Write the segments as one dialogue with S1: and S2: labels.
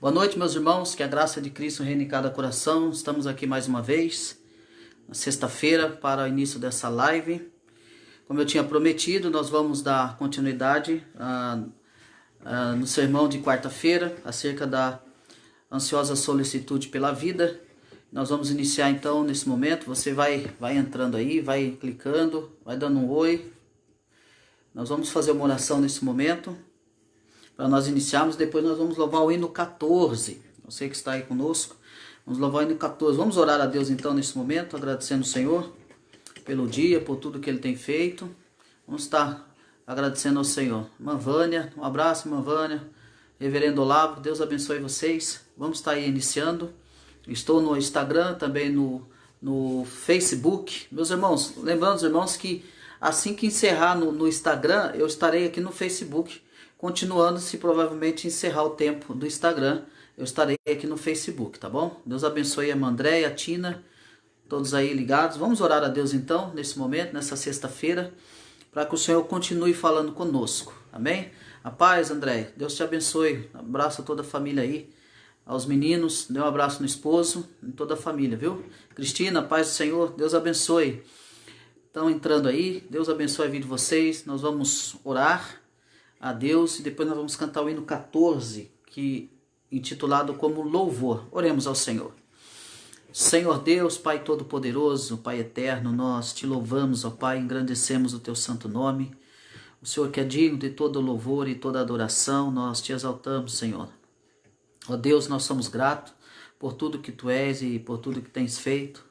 S1: Boa noite, meus irmãos, que a graça de Cristo reine em cada coração. Estamos aqui mais uma vez, na sexta-feira, para o início dessa live. Como eu tinha prometido, nós vamos dar continuidade no sermão de quarta-feira, acerca da ansiosa solicitude pela vida. Nós vamos iniciar então nesse momento. Você vai entrando aí, vai clicando, vai dando um oi. Nós vamos fazer uma oração nesse momento, para nós iniciarmos. Depois nós vamos louvar o hino 14. Você que está aí conosco, vamos louvar o hino 14. Vamos orar a Deus então nesse momento, agradecendo o Senhor pelo dia, por tudo que Ele tem feito. Vamos estar agradecendo ao Senhor. Irmã Vânia, um abraço, irmã Vânia. Reverendo Olavo, Deus abençoe vocês. Vamos estar aí iniciando. Estou no Instagram, também no Facebook. Meus irmãos, lembrando os irmãos que assim que encerrar no Instagram, eu estarei aqui no Facebook, continuando. Se provavelmente encerrar o tempo do Instagram, eu estarei aqui no Facebook, tá bom? Deus abençoe a irmã Andréia, a Tina, todos aí ligados. Vamos orar a Deus então, nesse momento, nessa sexta-feira, para que o Senhor continue falando conosco, amém? A paz, André, Deus te abençoe. Abraço a toda a família aí, aos meninos, dê um abraço no esposo, em toda a família, viu? Cristina, paz do Senhor, Deus abençoe. Estão entrando aí, Deus abençoe a vida de vocês. Nós vamos orar a Deus e depois nós vamos cantar o hino 14, intitulado como louvor. Oremos ao Senhor. Senhor Deus, Pai Todo-Poderoso, Pai Eterno, nós te louvamos, ó Pai, engrandecemos o teu santo nome. O Senhor que é digno de todo louvor e toda adoração, nós te exaltamos, Senhor. Ó Deus, nós somos gratos por tudo que tu és e por tudo que tens feito,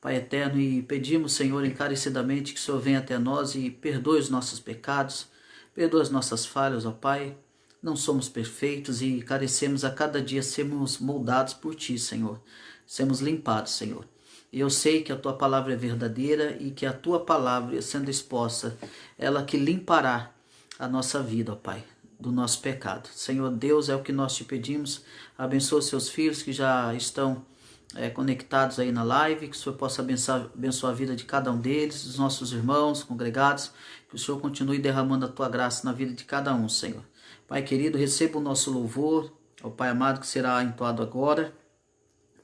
S1: Pai Eterno, e pedimos, Senhor, encarecidamente que o Senhor venha até nós e perdoe os nossos pecados, perdoa as nossas falhas, ó Pai. Não somos perfeitos e carecemos a cada dia sermos moldados por Ti, Senhor. Sermos limpados, Senhor. E eu sei que a Tua palavra é verdadeira e que a Tua palavra, sendo exposta, ela que limpará a nossa vida, ó Pai, do nosso pecado. Senhor Deus, é o que nós te pedimos. Abençoa os seus filhos que já estão conectados aí na live, que o Senhor possa abençoar a vida de cada um deles, dos nossos irmãos congregados, que o Senhor continue derramando a Tua graça na vida de cada um, Senhor. Pai querido, receba o nosso louvor, ó Pai amado, que será entoado agora,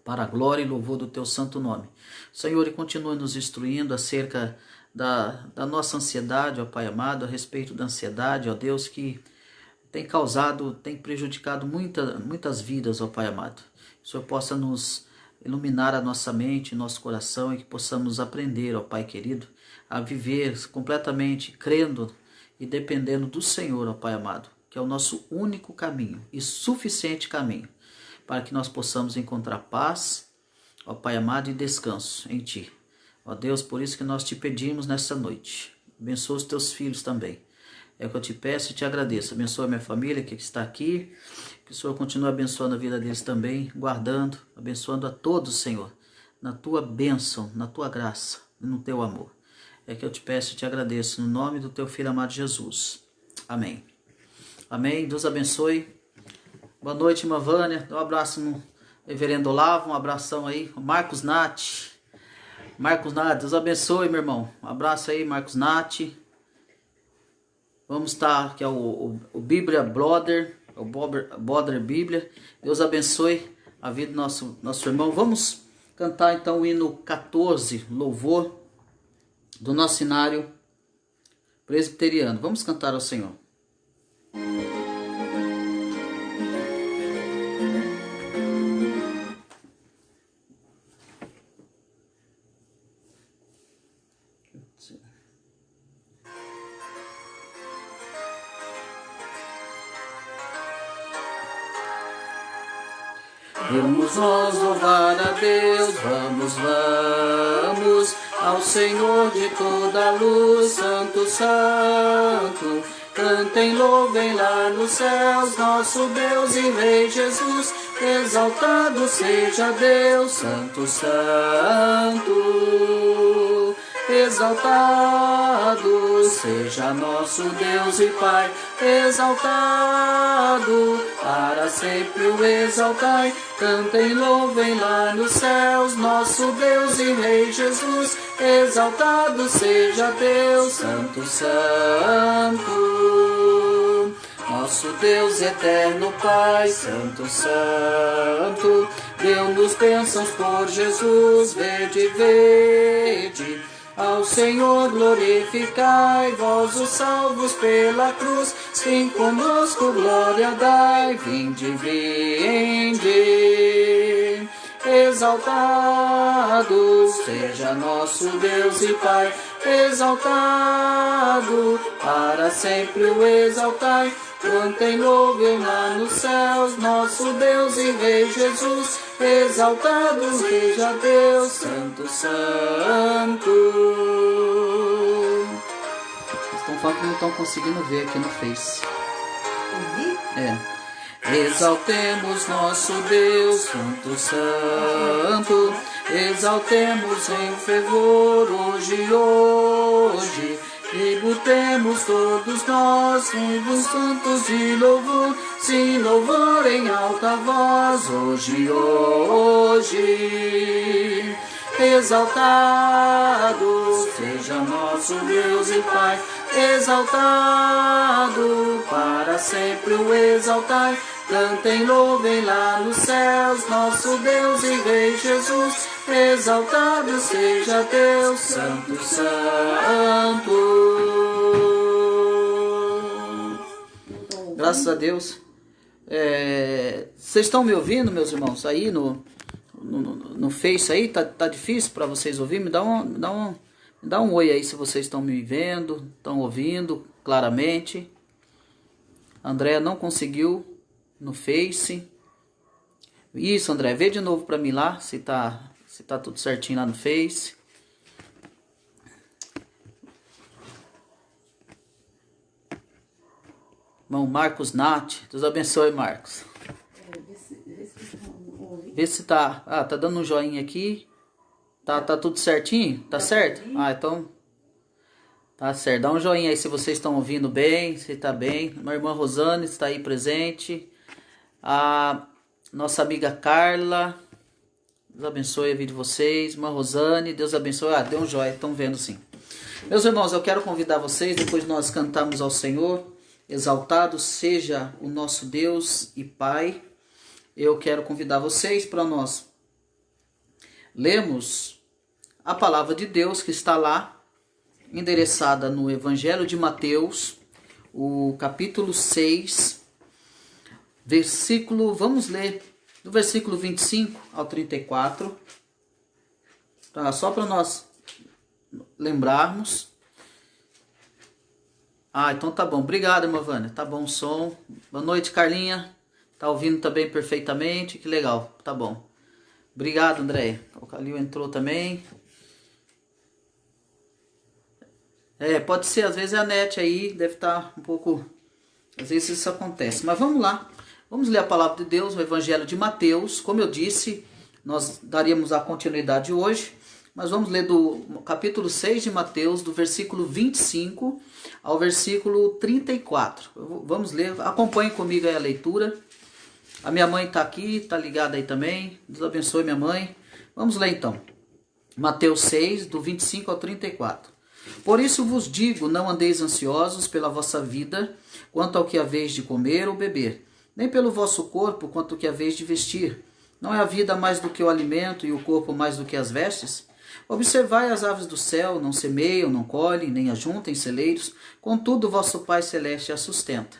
S1: para a glória e louvor do Teu santo nome. Senhor, e continue nos instruindo acerca da nossa ansiedade, ó Pai amado, a respeito da ansiedade, ó Deus, que tem prejudicado muitas vidas, ó Pai amado. Que o Senhor possa nos iluminar a nossa mente, nosso coração, e que possamos aprender, ó Pai querido, a viver completamente crendo e dependendo do Senhor, ó Pai amado, que é o nosso único caminho e suficiente caminho, para que nós possamos encontrar paz, ó Pai amado, e descanso em Ti. Ó Deus, por isso que nós te pedimos nesta noite. Abençoa os Teus filhos também. É o que eu te peço e te agradeço. Abençoa a minha família que está aqui. Que o Senhor continue abençoando a vida deles também, guardando, abençoando a todos, Senhor, na Tua bênção, na Tua graça, no Teu amor. É que eu te peço e te agradeço, no nome do Teu Filho amado Jesus. Amém. Amém. Deus abençoe. Boa noite, irmã Vânia. Um abraço no reverendo Olavo, um abração aí. Marcos Nath. Deus abençoe, meu irmão. Um abraço aí, Marcos Nath. Vamos estar aqui, o Bíblia Brother, o Brother Bíblia. Deus abençoe a vida do nosso irmão. Vamos cantar então o hino 14, louvor, do nosso cenário presbiteriano. Vamos cantar ao Senhor. Vamos nós louvar a Deus, vamos ao Senhor de toda a luz, Santo, Santo. Cantem, louvem lá nos céus, nosso Deus e Rei Jesus, exaltado seja Deus, Santo, Santo. Exaltado seja nosso Deus e Pai, exaltado, para sempre o exaltai. Cantem, louvem lá nos céus, nosso Deus e Rei Jesus, exaltado seja Deus, Santo, Santo. nosso Deus eterno Pai, Santo, Santo, deu-nos bênçãos por Jesus, vede, vede. Ao Senhor glorificai, vós os salvos pela cruz, sim conosco glória dai, vinde, vinde. Exaltado seja nosso Deus e Pai, exaltado, para sempre o exaltai. Cantem, louvem lá nos céus, nosso Deus e Rei Jesus, exaltado seja Deus, Santo, Santo. Vocês estão falando que não estão conseguindo ver aqui no Face. Exaltemos nosso Deus, Santo, Santo, exaltemos em fervor hoje, hoje. Tributemos todos nós, vivos santos de louvor, sim, louvor em alta voz, hoje, hoje. Exaltado seja nosso Deus e Pai, exaltado, para sempre o exaltai. Cantem, louvem lá nos céus, nosso Deus e Rei Jesus, exaltado seja Deus, Santo, Santo. Graças a Deus. Vocês estão me ouvindo, meus irmãos? Aí no Face aí, tá difícil para vocês ouvirem? Me dá um oi aí se vocês estão me vendo, estão ouvindo claramente. Andréa não conseguiu no Face. Isso, André, vê de novo para mim lá se tá tudo certinho lá no Face. Irmão Marcos Nath, Deus abençoe, Marcos. Vê se tá. Tá dando um joinha aqui. Tá tudo certinho? Tá certo? Então tá certo. Dá um joinha aí se vocês estão ouvindo bem, se tá bem. Minha irmã Rosane está aí presente. A nossa amiga Carla, Deus abençoe a vida de vocês. Irmã Rosane, Deus abençoe. Deu um joia, estão vendo sim. Meus irmãos, eu quero convidar vocês, depois de nós cantarmos ao Senhor, exaltado seja o nosso Deus e Pai, eu quero convidar vocês para nós lermos a palavra de Deus que está lá, endereçada no Evangelho de Mateus, o capítulo 6, vamos ler do versículo 25 ao 34, tá? Só para nós lembrarmos. Então tá bom, obrigado, irmã Vânia, tá bom o som. Boa noite, Carlinha, tá ouvindo também perfeitamente, que legal, tá bom. Obrigado, André. O Calil entrou também. Pode ser, às vezes a net aí deve estar um pouco, às vezes isso acontece, mas vamos lá. Vamos ler a palavra de Deus, o Evangelho de Mateus. Como eu disse, nós daríamos a continuidade hoje, mas vamos ler do capítulo 6 de Mateus, do versículo 25 ao versículo 34. Vamos ler, acompanhe comigo aí a leitura. A minha mãe está aqui, está ligada aí também. Deus abençoe minha mãe. Vamos ler então. Mateus 6, do 25 ao 34. Por isso vos digo, não andeis ansiosos pela vossa vida, quanto ao que haveis de comer ou beber, nem pelo vosso corpo, quanto ao que haveis de vestir. Não é a vida mais do que o alimento, e o corpo mais do que as vestes? Observai as aves do céu, não semeiam, não colhem, nem ajuntem em celeiros, contudo vosso Pai Celeste as sustenta.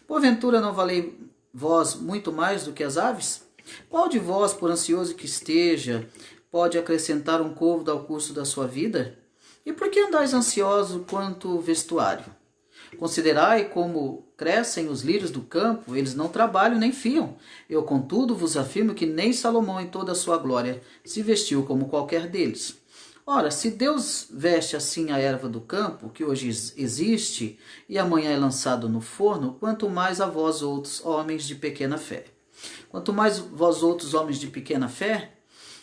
S1: Porventura não valei vós muito mais do que as aves? Qual de vós, por ansioso que esteja, pode acrescentar um côvado ao curso da sua vida? E por que andais ansioso quanto o vestuário? Considerai como crescem os lírios do campo, eles não trabalham nem fiam. Eu, contudo, vos afirmo que nem Salomão em toda a sua glória se vestiu como qualquer deles. Ora, se Deus veste assim a erva do campo, que hoje existe e amanhã é lançado no forno, quanto mais a vós outros, homens de pequena fé. Quanto mais vós outros, homens de pequena fé,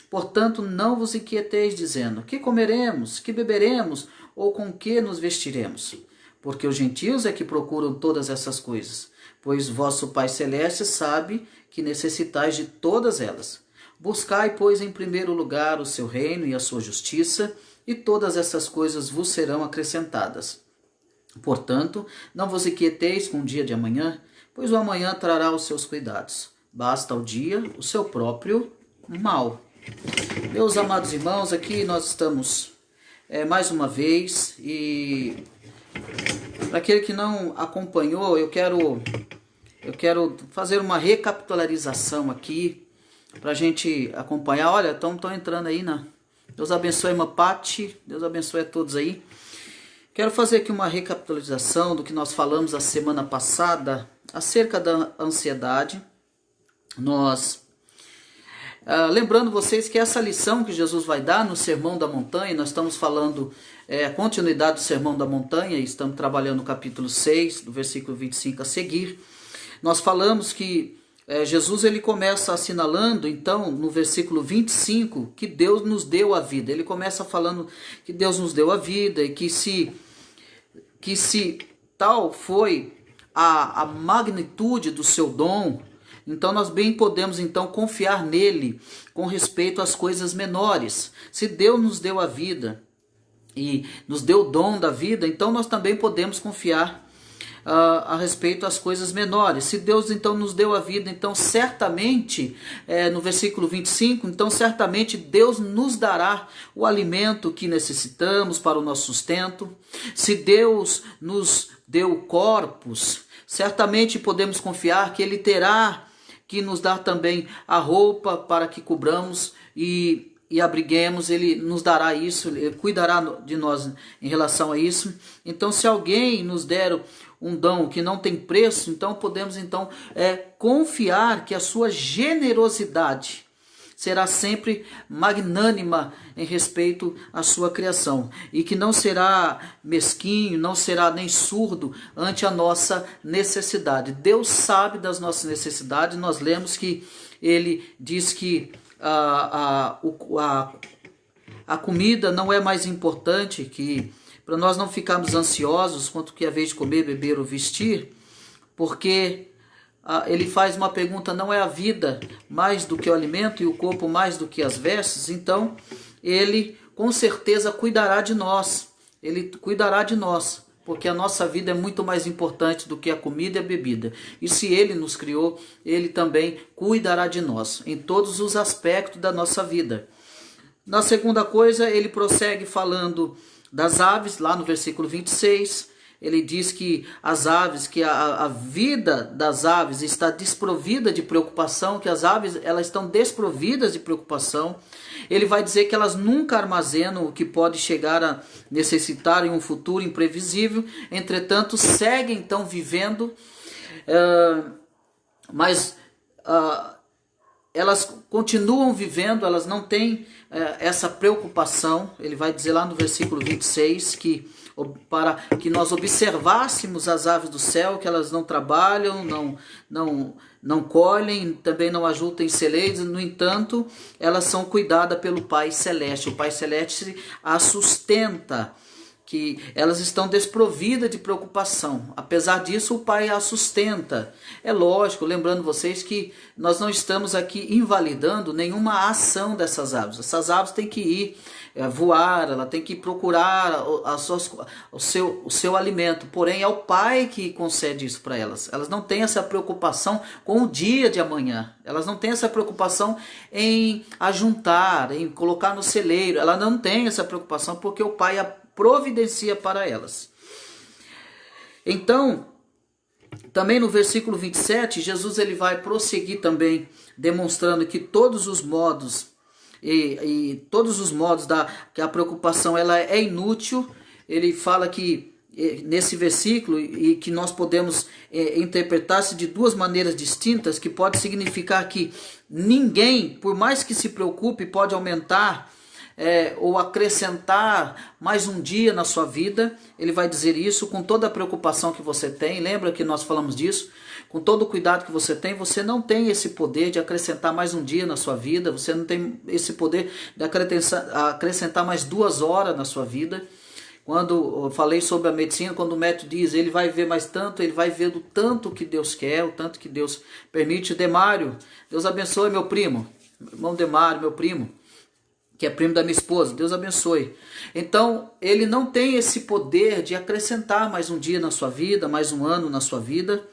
S1: portanto, não vos inquieteis, dizendo, que comeremos, que beberemos, ou com que nos vestiremos? Porque os gentios é que procuram todas essas coisas, pois vosso Pai Celeste sabe que necessitais de todas elas. Buscai, pois, em primeiro lugar o seu reino e a sua justiça, e todas essas coisas vos serão acrescentadas. Portanto, não vos inquieteis com o dia de amanhã, pois o amanhã trará os seus cuidados. Basta ao dia o seu próprio mal. Meus amados irmãos, aqui nós estamos mais uma vez, e para aquele que não acompanhou, eu quero fazer uma recapitularização aqui, para a gente acompanhar. Olha, estão entrando aí, né? Deus abençoe a irmã Pati, Deus abençoe a todos aí. Quero fazer aqui uma recapitularização do que nós falamos a semana passada acerca da ansiedade. Lembrando vocês que essa lição que Jesus vai dar no Sermão da Montanha, nós estamos falando a continuidade do Sermão da Montanha, e estamos trabalhando no capítulo 6, do versículo 25 a seguir. Nós falamos que Jesus ele começa assinalando, então, no versículo 25, que Deus nos deu a vida. Ele começa falando que Deus nos deu a vida, e que se tal foi a magnitude do seu dom, então nós bem podemos então confiar nele com respeito às coisas menores. Se Deus nos deu a vida e nos deu o dom da vida, então nós também podemos confiar a respeito às coisas menores. Se Deus então nos deu a vida, então certamente, no versículo 25, então certamente Deus nos dará o alimento que necessitamos para o nosso sustento. Se Deus nos deu corpos, certamente podemos confiar que Ele terá que nos dar também a roupa para que cobramos e abriguemos. Ele nos dará isso, Ele cuidará de nós em relação a isso. Então, se alguém nos der um dom que não tem preço, então podemos confiar que a sua generosidade será sempre magnânima em respeito à sua criação, e que não será mesquinho, não será nem surdo ante a nossa necessidade. Deus sabe das nossas necessidades. Nós lemos que Ele diz que a comida não é mais importante, que para nós não ficarmos ansiosos quanto que é a vez de comer, beber ou vestir, porque ele faz uma pergunta: não é a vida mais do que o alimento e o corpo mais do que as vestes? Então ele com certeza cuidará de nós. Ele cuidará de nós, porque a nossa vida é muito mais importante do que a comida e a bebida. E se Ele nos criou, Ele também cuidará de nós em todos os aspectos da nossa vida. Na segunda coisa, ele prossegue falando das aves, lá no versículo 26. Ele diz que as aves, que a vida das aves está desprovida de preocupação, que as aves elas estão desprovidas de preocupação. Ele vai dizer que elas nunca armazenam o que pode chegar a necessitar em um futuro imprevisível. Entretanto, seguem então vivendo, mas elas continuam vivendo, elas não têm essa preocupação. Ele vai dizer lá no versículo 26 que para que nós observássemos as aves do céu, que elas não trabalham, não colhem, também não ajuntam em celeiros, no entanto, elas são cuidadas pelo Pai Celeste. O Pai Celeste as sustenta, que elas estão desprovidas de preocupação. Apesar disso, o Pai as sustenta. É lógico, lembrando vocês que nós não estamos aqui invalidando nenhuma ação dessas aves. Essas aves têm que ir voar, ela tem que procurar o seu alimento. Porém, é o Pai que concede isso para elas. Elas não têm essa preocupação com o dia de amanhã. Elas não têm essa preocupação em ajuntar, em colocar no celeiro. Ela não tem essa preocupação porque o Pai a providencia para elas. Então, também no versículo 27, Jesus ele vai prosseguir também demonstrando que todos os modos que a preocupação ela é inútil. Ele fala que nesse versículo, e que nós podemos interpretar-se de duas maneiras distintas, que pode significar que ninguém, por mais que se preocupe, pode aumentar ou acrescentar mais um dia na sua vida. Ele vai dizer isso com toda a preocupação que você tem. Lembra que nós falamos disso? Com todo o cuidado que você não tem esse poder de acrescentar mais um dia na sua vida. Você não tem esse poder de acrescentar mais 2 horas na sua vida. Quando eu falei sobre a medicina, quando o médico diz, ele vai ver mais tanto, ele vai ver do tanto que Deus quer, o tanto que Deus permite. Demário, Deus abençoe meu primo, irmão Demário, meu primo, que é primo da minha esposa, Deus abençoe. Então, ele não tem esse poder de acrescentar mais um dia na sua vida, mais um ano na sua vida.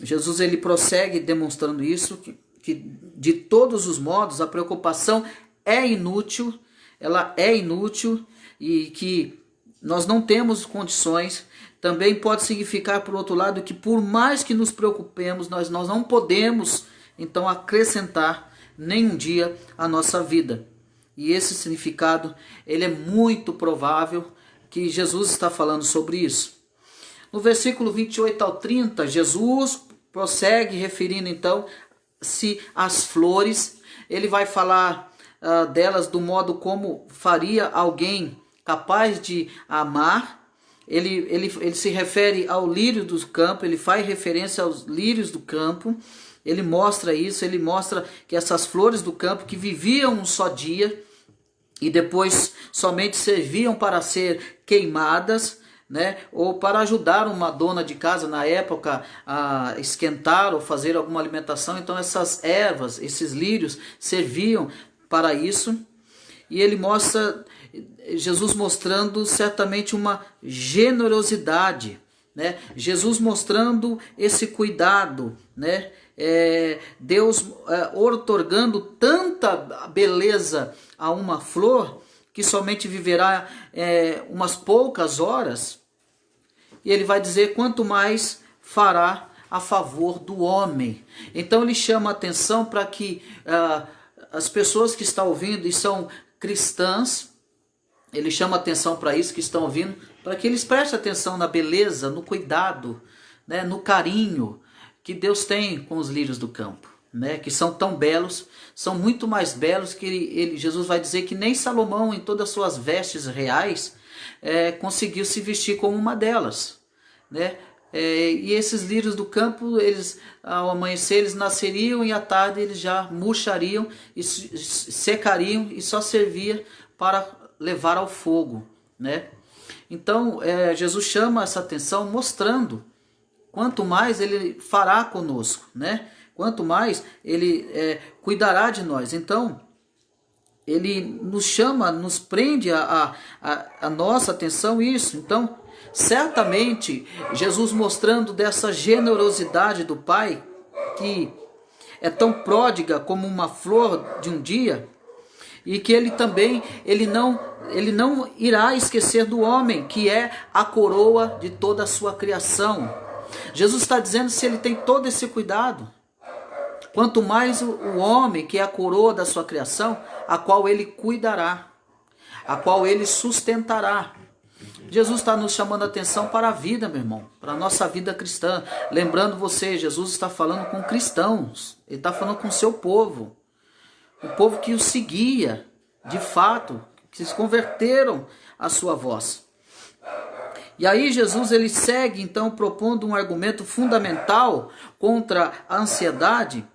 S1: Jesus ele prossegue demonstrando isso, que de todos os modos a preocupação é inútil, ela é inútil e que nós não temos condições. Também pode significar, por outro lado, que por mais que nos preocupemos, nós não podemos, então, acrescentar nenhum dia à nossa vida. E esse significado, ele é muito provável que Jesus está falando sobre isso. No versículo 28 ao 30, Jesus prossegue referindo, então, se as flores, ele vai falar delas do modo como faria alguém capaz de amar. Ele se refere ao lírio do campo, ele faz referência aos lírios do campo, ele mostra isso, ele mostra que essas flores do campo que viviam um só dia e depois somente serviam para ser queimadas, né, ou para ajudar uma dona de casa na época a esquentar ou fazer alguma alimentação. Então essas ervas, esses lírios serviam para isso. E ele mostra, Jesus mostrando certamente uma generosidade, né? Jesus mostrando esse cuidado, né? Deus outorgando tanta beleza a uma flor que somente viverá umas poucas horas. E ele vai dizer quanto mais fará a favor do homem. Então ele chama a atenção para que as pessoas que estão ouvindo e são cristãs, ele chama atenção para isso, que estão ouvindo, para que eles prestem atenção na beleza, no cuidado, né, no carinho que Deus tem com os lírios do campo, né, que são tão belos, são muito mais belos que Jesus vai dizer que nem Salomão, em todas as suas vestes reais, conseguiu se vestir como uma delas, né? E esses lírios do campo, eles ao amanhecer eles nasceriam e à tarde eles já murchariam e secariam e só servia para levar ao fogo, né? Então Jesus chama essa atenção mostrando quanto mais ele fará conosco, né? Quanto mais ele cuidará de nós. Então ele nos chama, nos prende a nossa atenção isso. Então certamente Jesus mostrando dessa generosidade do Pai, que é tão pródiga como uma flor de um dia, e que ele também ele não irá esquecer do homem, que é a coroa de toda a sua criação. Jesus está dizendo, se ele tem todo esse cuidado, quanto mais o homem, que é a coroa da sua criação, a qual ele cuidará, a qual ele sustentará. Jesus está nos chamando a atenção para a vida, meu irmão, para a nossa vida cristã. Lembrando você, Jesus está falando com cristãos, ele está falando com o seu povo, o povo que o seguia, de fato, que se converteram à sua voz. E aí Jesus ele segue então propondo um argumento fundamental contra a ansiedade.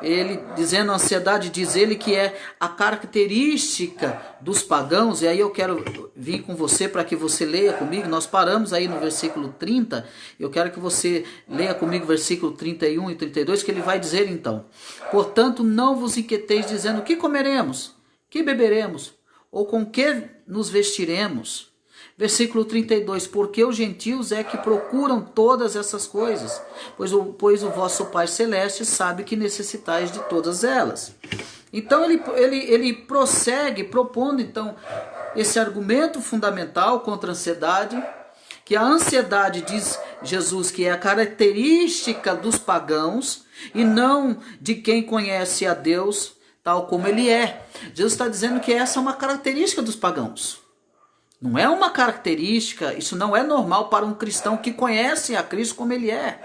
S1: Ele dizendo, a ansiedade diz ele que é a característica dos pagãos. E aí eu quero vir com você para que você leia comigo. Nós paramos aí no versículo 30. Eu quero que você leia comigo versículo 31 e 32, que ele vai dizer então: portanto não vos inquieteis dizendo, que comeremos, que beberemos, ou com que nos vestiremos. Versículo 32, porque os gentios é que procuram todas essas coisas, pois o vosso Pai Celeste sabe que necessitais de todas elas. Então ele prossegue propondo então esse argumento fundamental contra a ansiedade, que a ansiedade, diz Jesus, que é a característica dos pagãos e não de quem conhece a Deus tal como ele é. Jesus está dizendo que essa é uma característica dos pagãos. Não é uma característica, isso não é normal para um cristão que conhece a Cristo como ele é.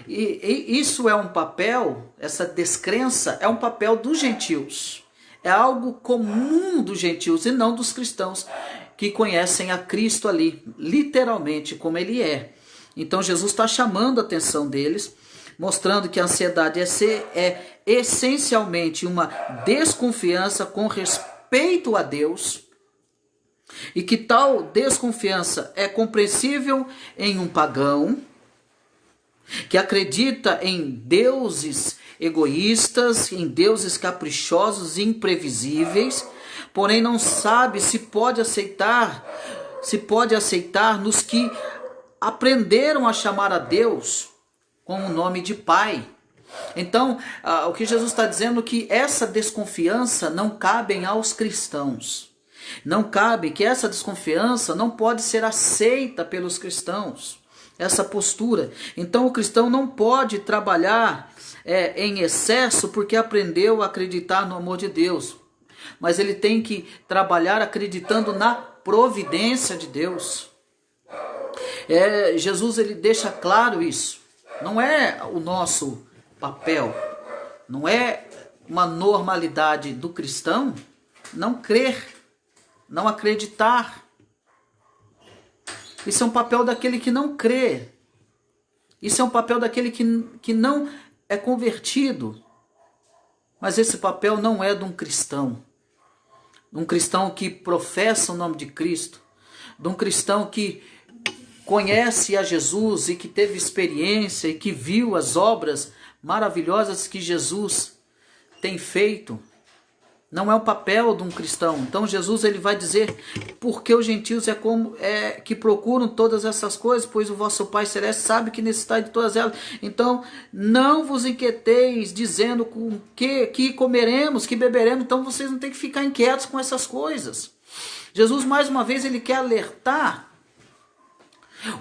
S1: E isso é um papel, essa descrença é um papel dos gentios. É algo comum dos gentios e não dos cristãos que conhecem a Cristo ali, literalmente como ele é. Então Jesus está chamando a atenção deles, mostrando que a ansiedade é essencialmente uma desconfiança com respeito a Deus, e que tal desconfiança é compreensível em um pagão que acredita em deuses egoístas, em deuses caprichosos e imprevisíveis, porém não sabe se pode aceitar nos que aprenderam a chamar a Deus com o nome de Pai. Então, o que Jesus está dizendo é que essa desconfiança não cabe aos cristãos. Não cabe, que essa desconfiança não pode ser aceita pelos cristãos. Essa postura. Então, o cristão não pode trabalhar em excesso porque aprendeu a acreditar no amor de Deus. Mas ele tem que trabalhar acreditando na providência de Deus. Jesus ele deixa claro isso. Não é o nosso papel, não é uma normalidade do cristão não crer, não acreditar. Isso é um papel daquele que não crê. Isso é um papel daquele que não é convertido. Mas esse papel não é de um cristão. De um cristão que professa o nome de Cristo. De um cristão que conhece a Jesus e que teve experiência e que viu as obras maravilhosas que Jesus tem feito. Não é o papel de um cristão. Então Jesus ele vai dizer, porque os gentios que procuram todas essas coisas, pois o vosso Pai Celeste sabe que necessitai de todas elas. Então não vos inquieteis dizendo com que comeremos, que beberemos. Então vocês não têm que ficar inquietos com essas coisas. Jesus mais uma vez ele quer alertar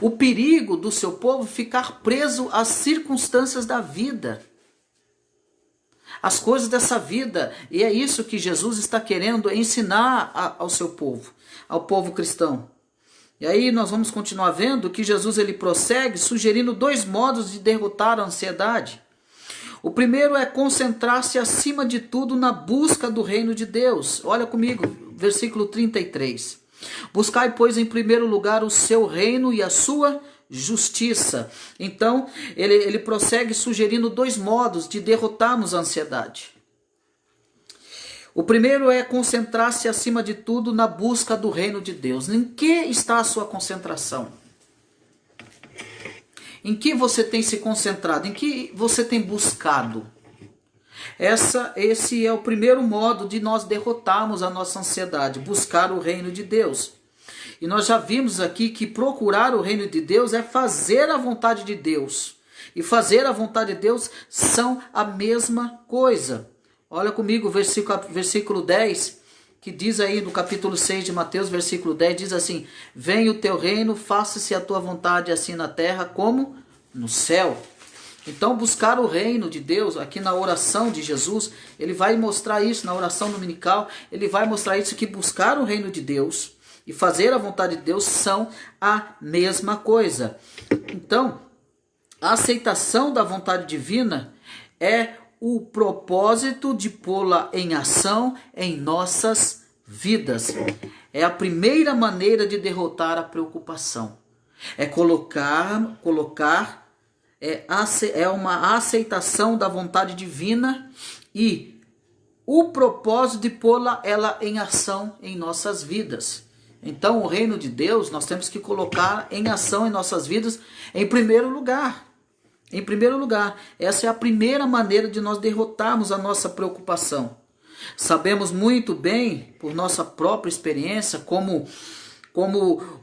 S1: o perigo do seu povo ficar preso às circunstâncias da vida. As coisas dessa vida. E é isso que Jesus está querendo ensinar ao seu povo, ao povo cristão. E aí nós vamos continuar vendo que Jesus ele prossegue sugerindo 2 modos de derrotar a ansiedade. O primeiro é concentrar-se acima de tudo na busca do reino de Deus. Olha comigo, versículo 33. Buscai, pois, em primeiro lugar o seu reino e a sua justiça. Então, ele prossegue sugerindo 2 modos de derrotarmos a ansiedade. O primeiro é concentrar-se acima de tudo na busca do reino de Deus. Em que está a sua concentração? Em que você tem se concentrado? Em que você tem buscado? Esse é o primeiro modo de nós derrotarmos a nossa ansiedade, buscar o reino de Deus. E nós já vimos aqui que procurar o reino de Deus é fazer a vontade de Deus. E fazer a vontade de Deus são a mesma coisa. Olha comigo o versículo 10, que diz aí no capítulo 6 de Mateus, versículo 10, diz assim: venha o teu reino, faça-se a tua vontade assim na terra como no céu. Então buscar o reino de Deus, aqui na oração de Jesus, ele vai mostrar isso, na oração dominical, ele vai mostrar isso, que buscar o reino de Deus e fazer a vontade de Deus são a mesma coisa. Então, a aceitação da vontade divina é o propósito de pô-la em ação em nossas vidas. É a primeira maneira de derrotar a preocupação. É é uma aceitação da vontade divina e o propósito de pô-la em ação em nossas vidas. Então o reino de Deus nós temos que colocar em ação em nossas vidas em primeiro lugar. Em primeiro lugar, essa é a primeira maneira de nós derrotarmos a nossa preocupação. Sabemos muito bem, por nossa própria experiência, como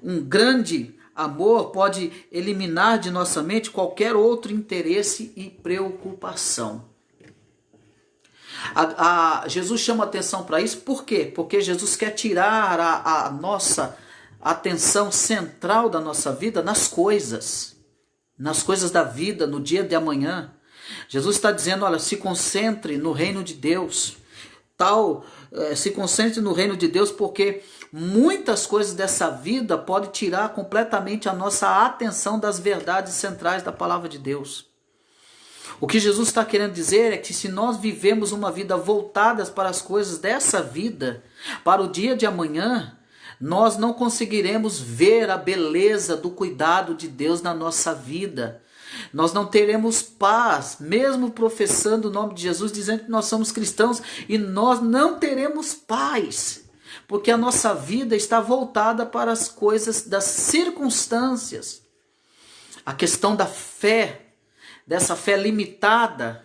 S1: um grande amor pode eliminar de nossa mente qualquer outro interesse e preocupação. Jesus chama atenção para isso, por quê? Porque Jesus quer tirar a nossa atenção central da nossa vida nas coisas da vida, no dia de amanhã. Jesus está dizendo, olha, se concentre no reino de Deus. Se concentre no reino de Deus, porque muitas coisas dessa vida podem tirar completamente a nossa atenção das verdades centrais da palavra de Deus. O que Jesus está querendo dizer é que se nós vivemos uma vida voltadas para as coisas dessa vida, para o dia de amanhã, nós não conseguiremos ver a beleza do cuidado de Deus na nossa vida. Nós não teremos paz, mesmo professando o nome de Jesus, dizendo que nós somos cristãos, e nós não teremos paz, porque a nossa vida está voltada para as coisas das circunstâncias. A questão da fé, dessa fé limitada,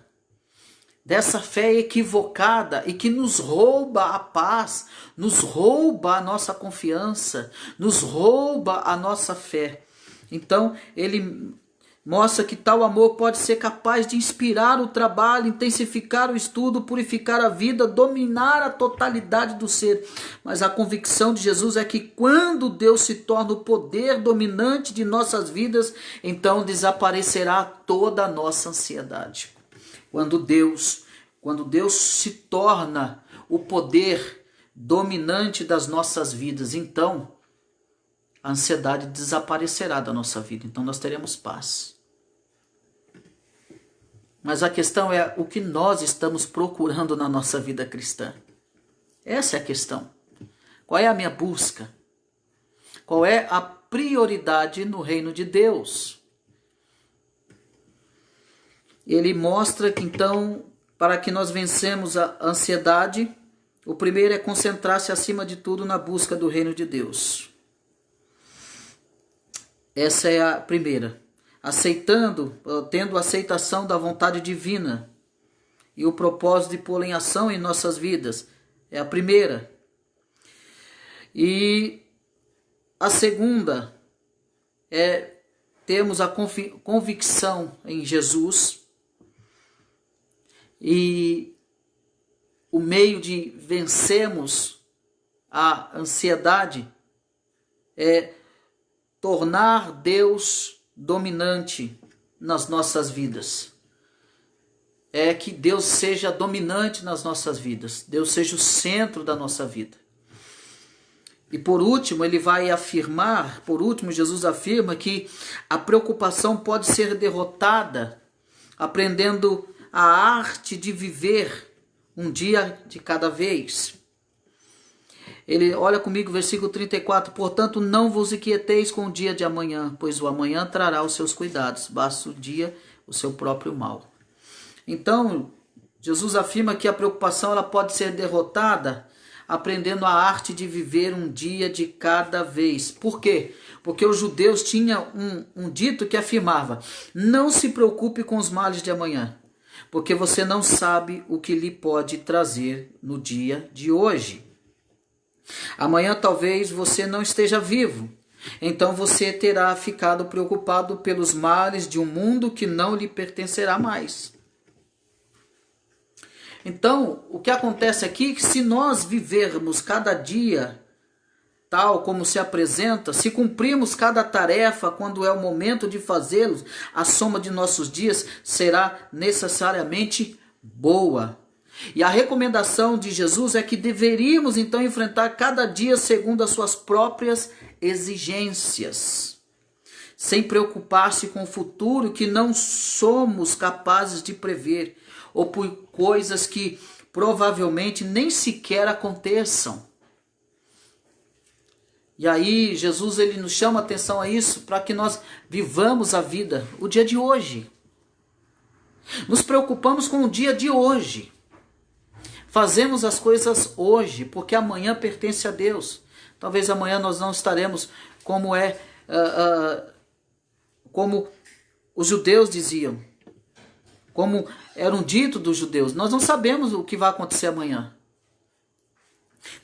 S1: dessa fé equivocada e que nos rouba a paz, nos rouba a nossa confiança, nos rouba a nossa fé. Então, ele mostra que tal amor pode ser capaz de inspirar o trabalho, intensificar o estudo, purificar a vida, dominar a totalidade do ser. Mas a convicção de Jesus é que quando Deus se torna o poder dominante de nossas vidas, então desaparecerá toda a nossa ansiedade. Quando Deus se torna o poder dominante das nossas vidas, então a ansiedade desaparecerá da nossa vida. Então nós teremos paz. Mas a questão é o que nós estamos procurando na nossa vida cristã. Essa é a questão. Qual é a minha busca? Qual é a prioridade no reino de Deus? Ele mostra que então, para que nós vencemos a ansiedade, o primeiro é concentrar-se acima de tudo na busca do reino de Deus. Essa é a primeira. Tendo aceitação da vontade divina e o propósito de pô-la em ação em nossas vidas. É a primeira. E a segunda é termos a convicção em Jesus. E o meio de vencermos a ansiedade é tornar Deus dominante nas nossas vidas. É que Deus seja dominante nas nossas vidas. Deus seja o centro da nossa vida. E por último, Jesus afirma que a preocupação pode ser derrotada aprendendo a arte de viver um dia de cada vez. Ele olha comigo, versículo 34, portanto não vos inquieteis com o dia de amanhã, pois o amanhã trará os seus cuidados, basta o dia o seu próprio mal. Então, Jesus afirma que a preocupação ela pode ser derrotada aprendendo a arte de viver um dia de cada vez. Por quê? Porque os judeus tinham um dito que afirmava, não se preocupe com os males de amanhã, porque você não sabe o que lhe pode trazer no dia de hoje. Amanhã talvez você não esteja vivo, então você terá ficado preocupado pelos males de um mundo que não lhe pertencerá mais. Então, o que acontece aqui é que se nós vivermos cada dia tal como se apresenta, se cumprirmos cada tarefa quando é o momento de fazê-los, a soma de nossos dias será necessariamente boa. E a recomendação de Jesus é que deveríamos então enfrentar cada dia segundo as suas próprias exigências, sem preocupar-se com o futuro que não somos capazes de prever, ou por coisas que provavelmente nem sequer aconteçam. E aí Jesus ele nos chama a atenção a isso para que nós vivamos a vida, o dia de hoje. Nos preocupamos com o dia de hoje. Fazemos as coisas hoje, porque amanhã pertence a Deus. Talvez amanhã nós não estaremos como como os judeus diziam, como era um dito dos judeus. Nós não sabemos o que vai acontecer amanhã.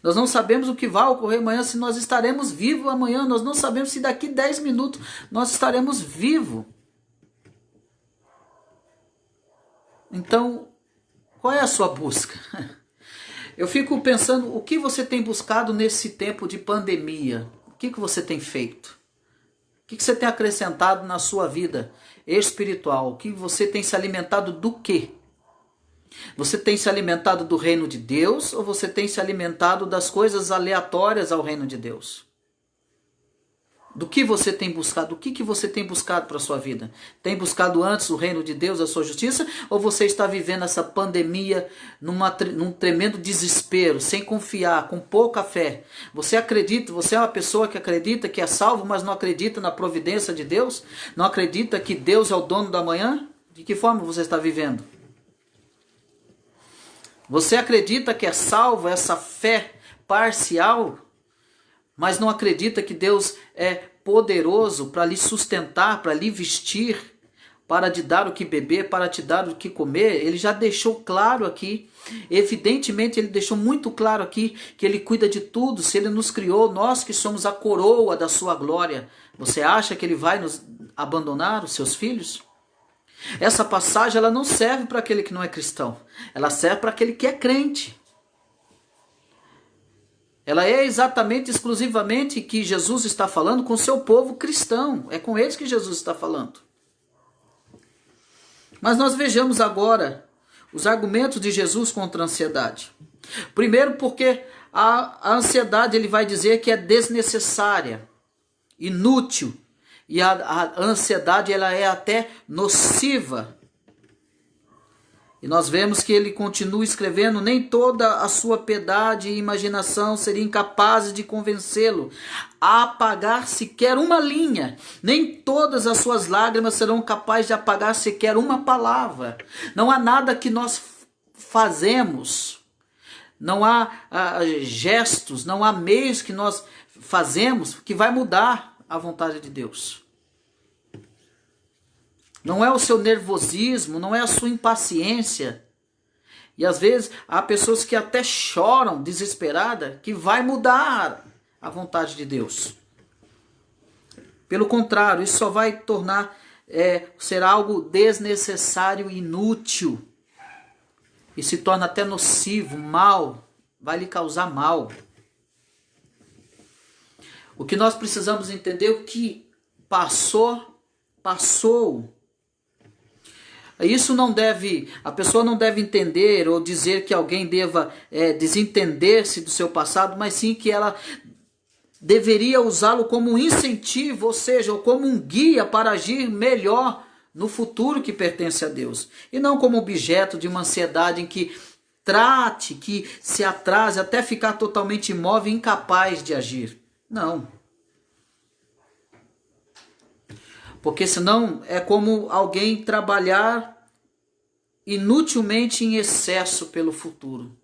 S1: Nós não sabemos o que vai ocorrer amanhã, se nós estaremos vivos amanhã. Nós não sabemos se daqui 10 minutos nós estaremos vivos. Então, qual é a sua busca? Eu fico pensando, o que você tem buscado nesse tempo de pandemia? O que você tem feito? O que você tem acrescentado na sua vida espiritual? O que você tem se alimentado do quê? Você tem se alimentado do reino de Deus ou você tem se alimentado das coisas aleatórias ao reino de Deus? Do que você tem buscado? O que você tem buscado para a sua vida? Tem buscado antes o reino de Deus, a sua justiça? Ou você está vivendo essa pandemia num tremendo desespero, sem confiar, com pouca fé? Você acredita, você é uma pessoa que acredita que é salvo, mas não acredita na providência de Deus? Não acredita que Deus é o dono da manhã? De que forma você está vivendo? Você acredita que é salvo, essa fé parcial, mas não acredita que Deus é poderoso para lhe sustentar, para lhe vestir, para te dar o que beber, para te dar o que comer. Ele já deixou claro aqui, evidentemente ele deixou muito claro aqui que ele cuida de tudo. Se ele nos criou, nós que somos a coroa da sua glória, você acha que ele vai nos abandonar, os seus filhos? Essa passagem ela não serve para aquele que não é cristão, ela serve para aquele que é crente. Ela é exatamente, exclusivamente que Jesus está falando com o seu povo cristão. É com eles que Jesus está falando. Mas nós vejamos agora os argumentos de Jesus contra a ansiedade. Primeiro porque a ansiedade ele vai dizer que é desnecessária, inútil. E a ansiedade ela é até nociva. E nós vemos que ele continua escrevendo: nem toda a sua piedade e imaginação seria incapazes de convencê-lo a apagar sequer uma linha. Nem todas as suas lágrimas serão capazes de apagar sequer uma palavra. Não há nada que nós fazemos, não há gestos, não há meios que nós fazemos que vai mudar a vontade de Deus. Não é o seu nervosismo, não é a sua impaciência. E às vezes há pessoas que até choram desesperada que vai mudar a vontade de Deus. Pelo contrário, isso só vai tornar, ser algo desnecessário e inútil. E se torna até nocivo, mal, vai lhe causar mal. O que nós precisamos entender é o que passou, passou. Isso não deve, a pessoa não deve entender ou dizer que alguém deva desentender-se do seu passado, mas sim que ela deveria usá-lo como um incentivo, ou seja, como um guia para agir melhor no futuro que pertence a Deus. E não como objeto de uma ansiedade em que trate, que se atrase até ficar totalmente imóvel e incapaz de agir. Não. Porque senão é como alguém trabalhar inutilmente em excesso pelo futuro.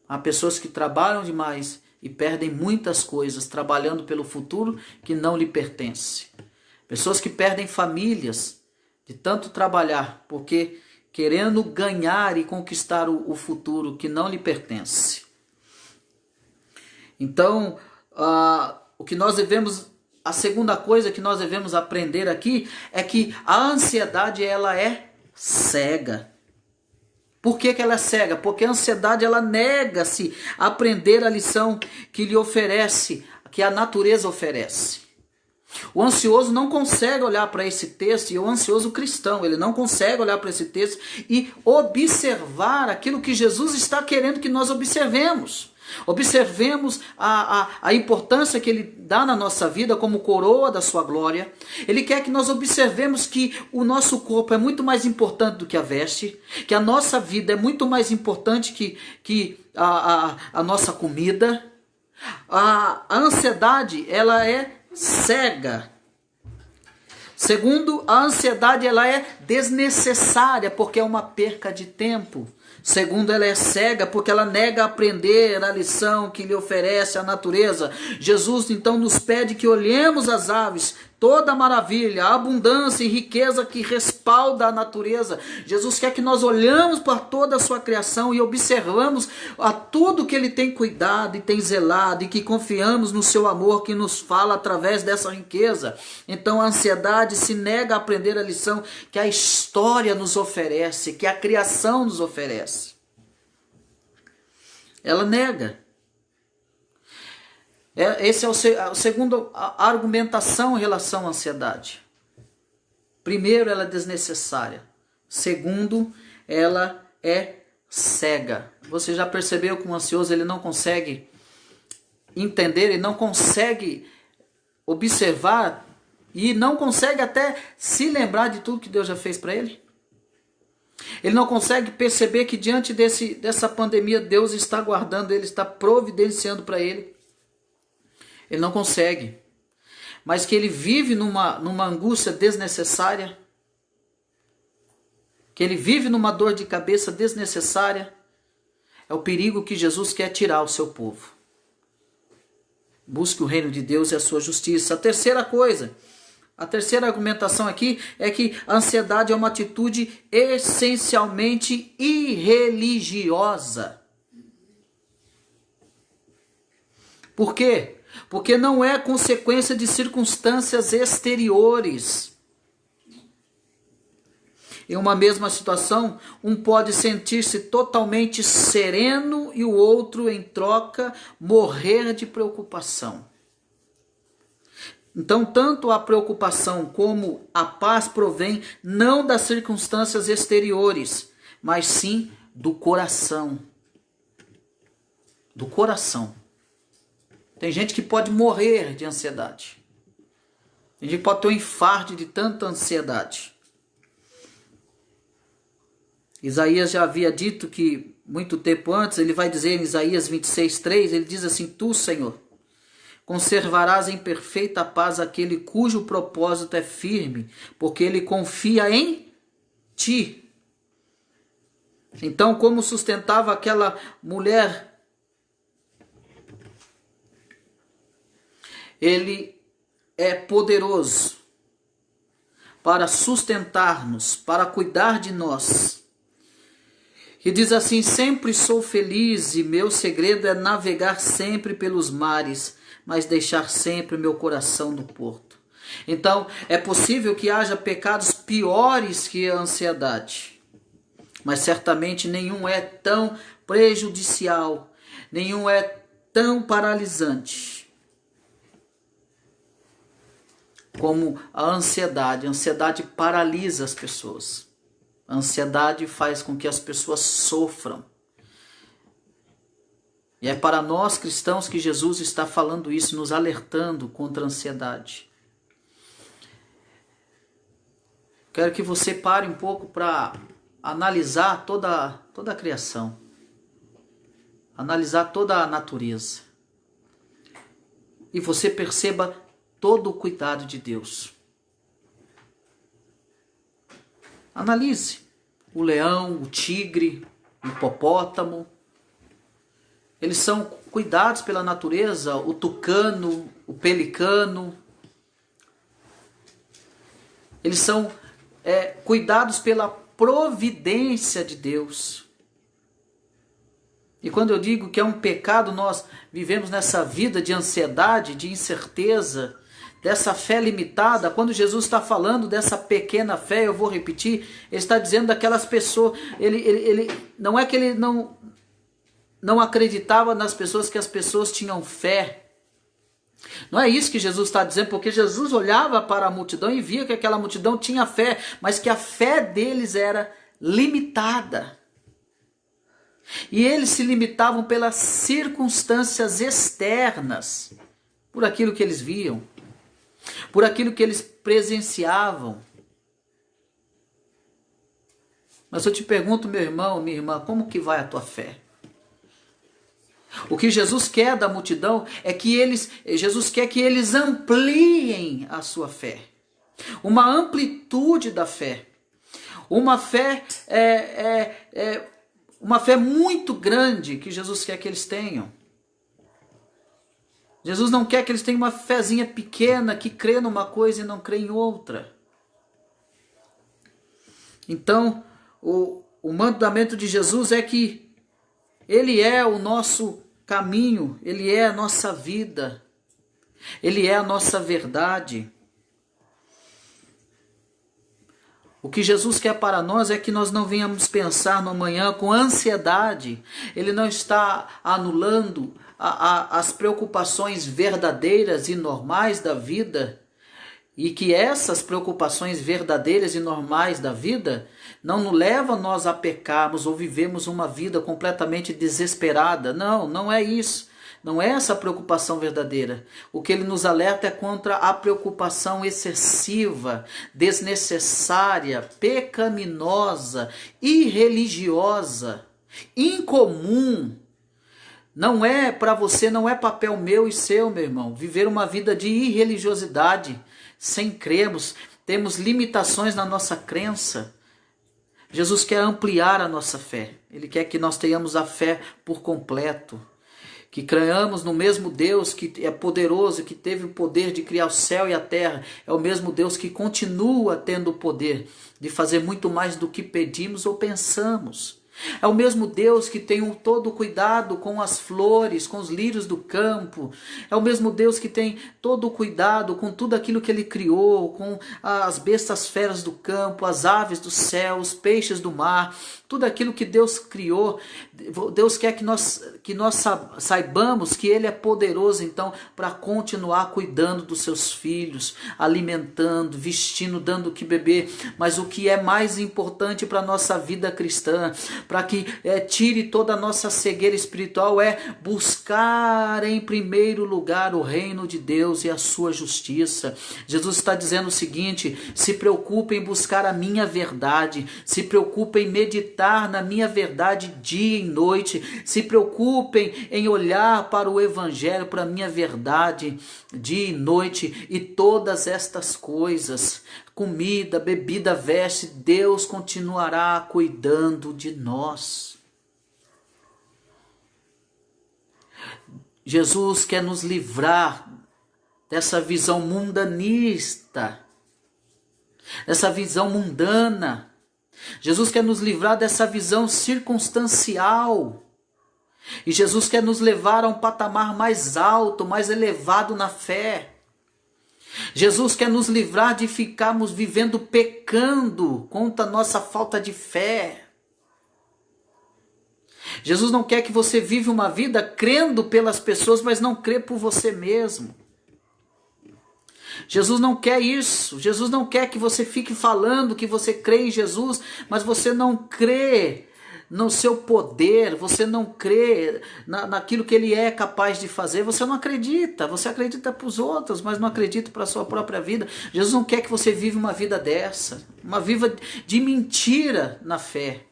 S1: Há pessoas que trabalham demais e perdem muitas coisas trabalhando pelo futuro que não lhe pertence. Pessoas que perdem famílias de tanto trabalhar, porque querendo ganhar e conquistar o futuro que não lhe pertence. Então, o que nós devemos... A segunda coisa que nós devemos aprender aqui é que a ansiedade ela é cega. Por que ela é cega? Porque a ansiedade ela nega-se a aprender a lição que lhe oferece, que a natureza oferece. O ansioso não consegue olhar para esse texto, e o ansioso cristão, ele não consegue olhar para esse texto e observar aquilo que Jesus está querendo que nós observemos. Observemos a importância que ele dá na nossa vida como coroa da sua glória. Ele quer que nós observemos que o nosso corpo é muito mais importante do que a veste, que a nossa vida é muito mais importante que a nossa comida. A ansiedade, ela é cega. Segundo, a ansiedade ela é desnecessária porque é uma perca de tempo. Segundo, ela é cega porque ela nega aprender a lição que lhe oferece a natureza. Jesus então nos pede que olhemos as aves, toda a maravilha, a abundância e riqueza que respalda a natureza. Jesus quer que nós olhamos para toda a sua criação e observamos a tudo que ele tem cuidado e tem zelado, e que confiamos no seu amor que nos fala através dessa riqueza. Então a ansiedade se nega a aprender a lição que a história nos oferece, que a criação nos oferece. Ela nega. Esse é o segundo argumentação em relação à ansiedade. Primeiro, ela é desnecessária. Segundo, ela é cega. Você já percebeu que um ansioso ele não consegue entender, ele não consegue observar e não consegue até se lembrar de tudo que Deus já fez para ele? Ele não consegue perceber que diante dessa pandemia Deus está guardando ele, está providenciando para ele. Ele não consegue. Mas que ele vive numa angústia desnecessária. Que ele vive numa dor de cabeça desnecessária. É o perigo que Jesus quer tirar ao seu povo. Busque o reino de Deus e a sua justiça. A terceira coisa. A terceira argumentação aqui é que a ansiedade é uma atitude essencialmente irreligiosa. Por quê? Porque não é consequência de circunstâncias exteriores. Em uma mesma situação, um pode sentir-se totalmente sereno e o outro, em troca, morrer de preocupação. Então, tanto a preocupação como a paz provém não das circunstâncias exteriores, mas sim do coração. Do coração. Tem gente que pode morrer de ansiedade. Tem gente que pode ter um infarto de tanta ansiedade. Isaías já havia dito que, muito tempo antes, ele vai dizer em Isaías 26:3, ele diz assim: Tu, Senhor, conservarás em perfeita paz aquele cujo propósito é firme, porque ele confia em ti. Então, como sustentava aquela mulher, ele é poderoso para sustentar-nos, para cuidar de nós. E diz assim: sempre sou feliz e meu segredo é navegar sempre pelos mares, mas deixar sempre o meu coração no porto. Então, é possível que haja pecados piores que a ansiedade, mas certamente nenhum é tão prejudicial, nenhum é tão paralisante como a ansiedade. A ansiedade paralisa as pessoas. A ansiedade faz com que as pessoas sofram. E é para nós cristãos que Jesus está falando isso, nos alertando contra a ansiedade. Quero que você pare um pouco para analisar toda a criação. Analisar toda a natureza. E você perceba todo o cuidado de Deus. Analise o leão, o tigre, o hipopótamo. Eles são cuidados pela natureza, o tucano, o pelicano. Eles são cuidados pela providência de Deus. E quando eu digo que é um pecado, nós vivemos nessa vida de ansiedade, de incerteza, dessa fé limitada. Quando Jesus está falando dessa pequena fé, eu vou repetir, ele está dizendo daquelas pessoas, ele não é que ele não acreditava nas pessoas, que as pessoas tinham fé. Não é isso que Jesus está dizendo, porque Jesus olhava para a multidão e via que aquela multidão tinha fé, mas que a fé deles era limitada. E eles se limitavam pelas circunstâncias externas, por aquilo que eles viam, por aquilo que eles presenciavam. Mas eu te pergunto, meu irmão, minha irmã, como que vai a tua fé? O que Jesus quer da multidão é que Jesus quer que eles ampliem a sua fé. Uma amplitude da fé. Uma fé uma fé muito grande que Jesus quer que eles tenham. Jesus não quer que eles tenham uma fezinha pequena que crê numa coisa e não crê em outra. Então, o mandamento de Jesus é que Ele é o nosso caminho, Ele é a nossa vida, Ele é a nossa verdade. O que Jesus quer para nós é que nós não venhamos pensar no amanhã com ansiedade. Ele não está anulando as preocupações verdadeiras e normais da vida, e que essas preocupações verdadeiras e normais da vida não nos levam nós a pecarmos ou vivemos uma vida completamente desesperada. Não, não é isso. Não é essa a preocupação verdadeira. O que ele nos alerta é contra a preocupação excessiva, desnecessária, pecaminosa, irreligiosa, incomum. Não é para você, não é papel meu e seu, meu irmão, viver uma vida de irreligiosidade, sem crermos, temos limitações na nossa crença. Jesus quer ampliar a nossa fé. Ele quer que nós tenhamos a fé por completo. que creiamos no mesmo Deus que é poderoso, que teve o poder de criar o céu e a terra, é o mesmo Deus que continua tendo o poder de fazer muito mais do que pedimos ou pensamos. É o mesmo Deus que tem todo o cuidado com as flores, com os lírios do campo. É o mesmo Deus que tem todo o cuidado com tudo aquilo que Ele criou, com as bestas feras do campo, as aves do céu, os peixes do mar, tudo aquilo que Deus criou. Deus quer que nós saibamos que Ele é poderoso, então, para continuar cuidando dos seus filhos, alimentando, vestindo, dando o que beber. Mas o que é mais importante para a nossa vida cristã, para que tire toda a nossa cegueira espiritual, é buscar em primeiro lugar o reino de Deus e a sua justiça. Jesus está dizendo o seguinte: se preocupe em buscar a minha verdade, se preocupe em meditar na minha verdade dia e noite, se preocupem em olhar para o Evangelho, para a minha verdade dia e noite, e todas estas coisas, comida, bebida, veste, Deus continuará cuidando de nós. Jesus quer nos livrar dessa visão mundanista, dessa visão mundana. Jesus quer nos livrar dessa visão circunstancial. E Jesus quer nos levar a um patamar mais alto, mais elevado na fé. Jesus quer nos livrar de ficarmos vivendo pecando contra a nossa falta de fé. Jesus não quer que você viva uma vida crendo pelas pessoas, mas não crê por você mesmo. Jesus não quer isso. Jesus não quer que você fique falando que você crê em Jesus, mas você não crê no seu poder, você não crê naquilo que Ele é capaz de fazer, você não acredita, você acredita para os outros, mas não acredita para a sua própria vida. Jesus não quer que você viva uma vida dessa, uma vida de mentira na fé,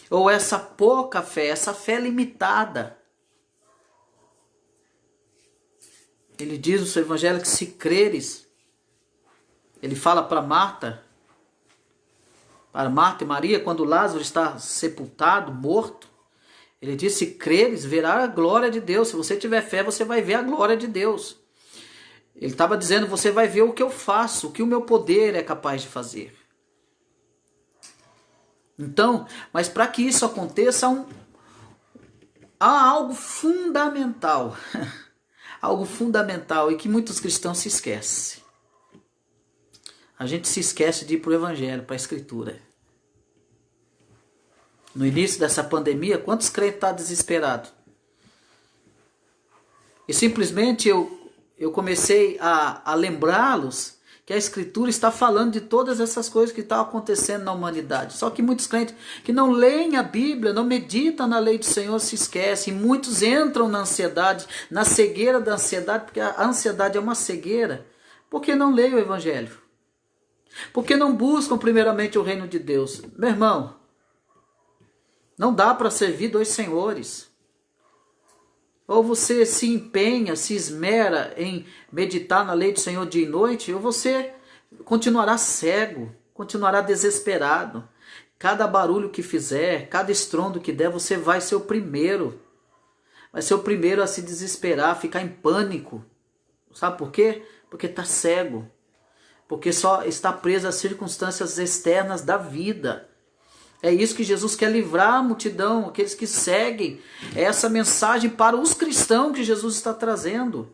S1: ou essa pouca fé, essa fé limitada. Ele diz no seu evangelho que se creres, ele fala para Marta e Maria, quando Lázaro está sepultado, morto, ele diz: se creres, verá a glória de Deus. Se você tiver fé, você vai ver a glória de Deus. Ele estava dizendo: você vai ver o que eu faço, o que o meu poder é capaz de fazer. Então, mas para que isso aconteça, há algo fundamental. Algo fundamental e que muitos cristãos se esquecem. A gente se esquece de ir para o Evangelho, para a Escritura. No início dessa pandemia, quantos crentes estão desesperados? E simplesmente eu comecei a lembrá-los que a Escritura está falando de todas essas coisas que estão acontecendo na humanidade. Só que muitos crentes que não leem a Bíblia, não meditam na lei do Senhor, se esquecem. Muitos entram na ansiedade, na cegueira da ansiedade, porque a ansiedade é uma cegueira. Porque não leem o Evangelho? Porque não buscam primeiramente o reino de Deus? Meu irmão, não dá para servir dois senhores. Ou você se empenha, se esmera em meditar na lei do Senhor dia e noite, ou você continuará cego, continuará desesperado. Cada barulho que fizer, cada estrondo que der, você vai ser o primeiro. Vai ser o primeiro a se desesperar, a ficar em pânico. Sabe por quê? Porque está cego. Porque só está preso às circunstâncias externas da vida. É isso que Jesus quer livrar a multidão, aqueles que seguem. É essa mensagem para os cristãos que Jesus está trazendo.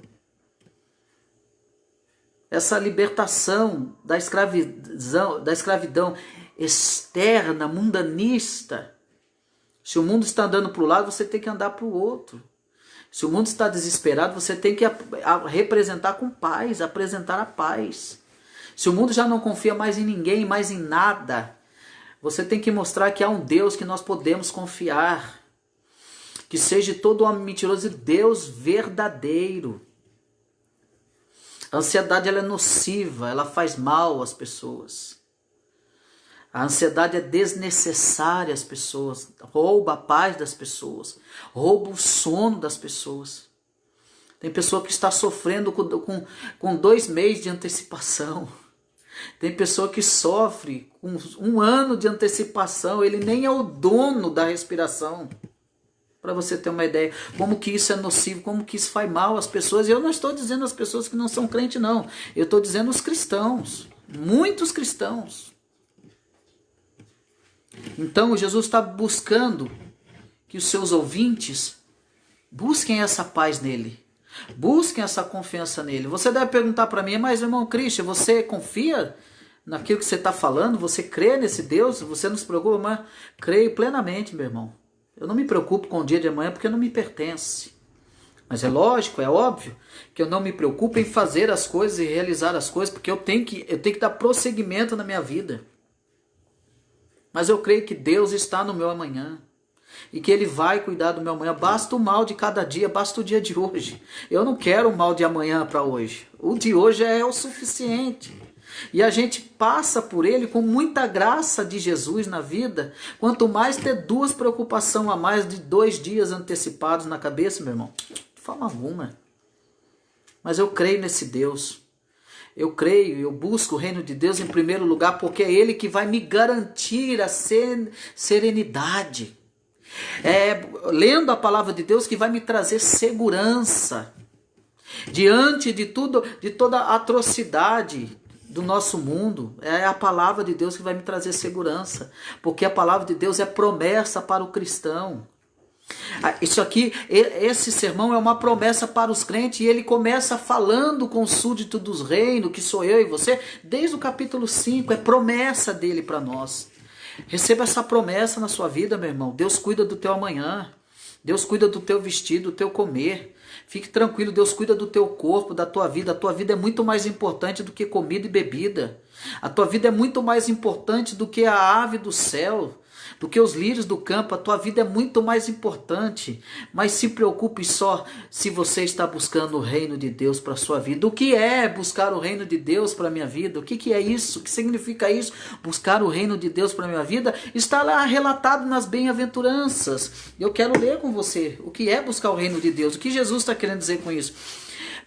S1: Essa libertação da escravidão externa, mundanista. Se o mundo está andando para um lado, você tem que andar para o outro. Se o mundo está desesperado, você tem que representar com paz, apresentar a paz. Se o mundo já não confia mais em ninguém, mais em nada, você tem que mostrar que há um Deus que nós podemos confiar. Que seja todo homem mentiroso e Deus verdadeiro. A ansiedade ela é nociva, ela faz mal às pessoas. A ansiedade é desnecessária às pessoas, rouba a paz das pessoas, rouba o sono das pessoas. Tem pessoa que está sofrendo com 2 meses de antecipação. Tem pessoa que sofre com 1 ano de antecipação, ele nem é o dono da respiração. Para você ter uma ideia, como que isso é nocivo, como que isso faz mal às pessoas. E eu não estou dizendo as pessoas que não são crentes, não. Eu estou dizendo os cristãos. Muitos cristãos. Então, Jesus está buscando que os seus ouvintes busquem essa paz nele. Busquem essa confiança nele. Você deve perguntar para mim, mas irmão Christian, você confia naquilo que você está falando? Você crê nesse Deus? Você não se preocupa? Mas creio plenamente, meu irmão. Eu não me preocupo com o dia de amanhã porque não me pertence. Mas é lógico, é óbvio que eu não me preocupo em fazer as coisas e realizar as coisas porque eu tenho que dar prosseguimento na minha vida. Mas eu creio que Deus está no meu amanhã. E que Ele vai cuidar do meu amanhã. Basta o mal de cada dia, basta o dia de hoje. Eu não quero o mal de amanhã para hoje. O de hoje é o suficiente. E a gente passa por ele com muita graça de Jesus na vida. Quanto mais ter 2 preocupações a mais de 2 dias antecipados na cabeça, meu irmão. De forma alguma. Mas eu creio nesse Deus. Eu creio, eu busco o reino de Deus em primeiro lugar, porque é Ele que vai me garantir a serenidade. Lendo a palavra de Deus que vai me trazer segurança. Diante de tudo, de toda a atrocidade do nosso mundo, é a palavra de Deus que vai me trazer segurança, porque a palavra de Deus é promessa para o cristão. Isso aqui, esse sermão é uma promessa para os crentes, e ele começa falando com o súdito dos reinos, que sou eu e você, desde o capítulo 5, é promessa dele para nós. Receba essa promessa na sua vida, meu irmão. Deus cuida do teu amanhã, Deus cuida do teu vestido, do teu comer. Fique tranquilo, Deus cuida do teu corpo, da tua vida. A tua vida é muito mais importante do que comida e bebida. A tua vida é muito mais importante do que a ave do céu, do que os lírios do campo. A tua vida é muito mais importante. Mas se preocupe só se você está buscando o reino de Deus para a sua vida. O que é buscar o reino de Deus para a minha vida? O que é isso? O que significa isso? Buscar o reino de Deus para a minha vida está lá relatado nas bem-aventuranças. Eu quero ler com você o que é buscar o reino de Deus. O que Jesus está querendo dizer com isso?